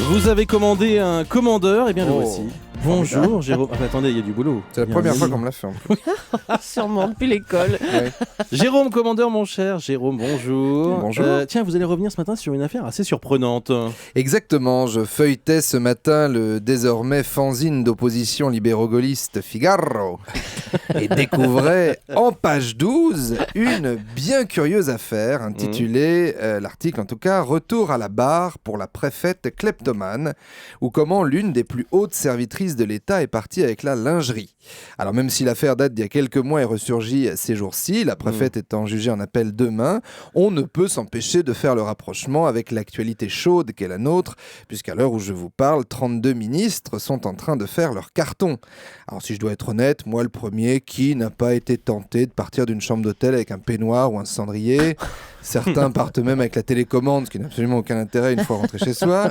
Vous avez commandé un commandeur, et bien le voici. Bonjour Jérôme. Ah, attendez, il y a du boulot. C'est la première fois qu'on me l'a fait. Sûrement depuis l'école. Ouais. Jérôme commandeur, mon cher. Jérôme, bonjour. Bonjour. Tiens, vous allez revenir ce matin sur une affaire assez surprenante. Exactement, je feuilletais ce matin le désormais fanzine d'opposition libéro-gaulliste Figaro et découvrais en page 12 une bien curieuse affaire intitulée, l'article en tout cas, « Retour à la barre pour la préfète kleptomane » ou comment l'une des plus hautes servitrices de l'État est partie avec la lingerie. Alors même si l'affaire date d'il y a quelques mois et ressurgit ces jours-ci, la préfète étant jugée en appel demain, on ne peut s'empêcher de faire le rapprochement avec l'actualité chaude qu'est la nôtre, puisqu'à l'heure où je vous parle, 32 ministres sont en train de faire leur carton. Alors si je dois être honnête, moi le premier, qui n'a pas été tenté de partir d'une chambre d'hôtel avec un peignoir ou un cendrier? Certains partent même avec la télécommande, ce qui n'a absolument aucun intérêt une fois rentré chez soi.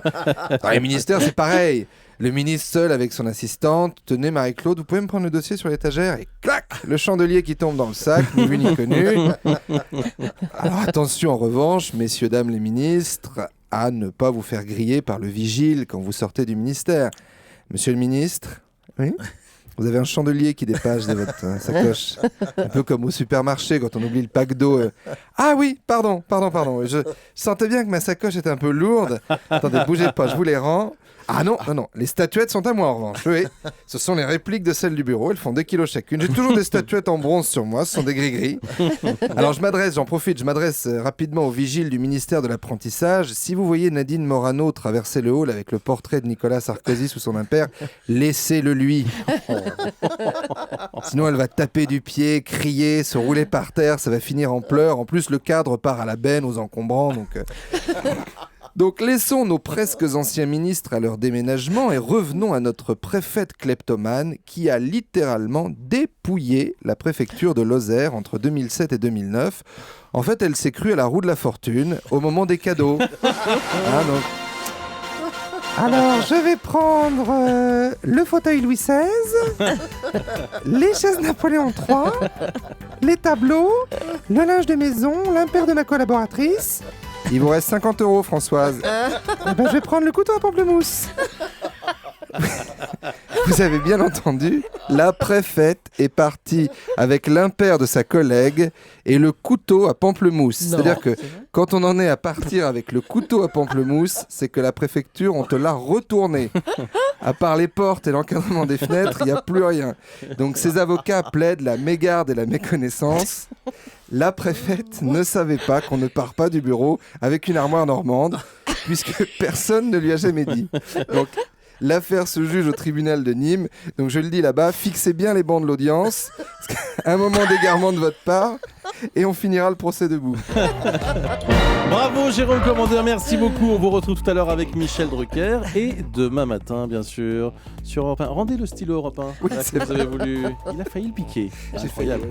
Dans les ministères, c'est pareil. Le ministre seul avec son assistante. Tenez Marie-Claude, vous pouvez me prendre le dossier sur l'étagère? Et clac, le chandelier qui tombe dans le sac, ni vu ni connu. Alors attention en revanche, messieurs, dames les ministres, à ne pas vous faire griller par le vigile quand vous sortez du ministère. Monsieur le ministre, oui, vous avez un chandelier qui dépasse de votre sacoche. Un peu comme au supermarché quand on oublie le pack d'eau. Ah oui, pardon. Je sentais bien que ma sacoche était un peu lourde. Attendez, bougez pas, je vous les rends. Ah non, les statuettes sont à moi en revanche. Oui, ce sont les répliques de celles du bureau, elles font 2 kilos chacune. J'ai toujours des statuettes en bronze sur moi, ce sont des gris-gris. Alors je m'adresse rapidement au vigile du ministère de l'apprentissage. Si vous voyez Nadine Morano traverser le hall avec le portrait de Nicolas Sarkozy sous son impair, laissez-le lui. Sinon elle va taper du pied, crier, se rouler par terre, ça va finir en pleurs. En plus le cadre part à la benne, aux encombrants, Donc laissons nos presque anciens ministres à leur déménagement et revenons à notre préfète kleptomane qui a littéralement dépouillé la préfecture de Lozère entre 2007 et 2009. En fait, elle s'est crue à la roue de la fortune au moment des cadeaux. Alors, je vais prendre le fauteuil Louis XVI, les chaises Napoléon III, les tableaux, le linge de maison, l'impair de ma collaboratrice. Il vous reste 50 €, Françoise. Je vais prendre le couteau à pamplemousse. Vous avez bien entendu, la préfète est partie avec l'impair de sa collègue et le couteau à pamplemousse. C'est-à-dire que quand on en est à partir avec le couteau à pamplemousse, c'est que la préfecture, on te l'a retourné. À part les portes et l'encadrement des fenêtres, il n'y a plus rien. Donc ces avocats plaident la mégarde et la méconnaissance. La préfète ne savait pas qu'on ne part pas du bureau avec une armoire normande, puisque personne ne lui a jamais dit. Donc l'affaire se juge au tribunal de Nîmes. Donc je le dis là-bas, fixez bien les bancs de l'audience. Un moment d'égarement de votre part et on finira le procès debout. Bravo Jérôme commandeur, merci beaucoup. On vous retrouve tout à l'heure avec Michel Drucker et demain matin, bien sûr, sur Europe 1. Rendez le stylo Europe 1. Oui, Là, que vous avez voulu. Il a failli le piquer. J'ai Incroyable.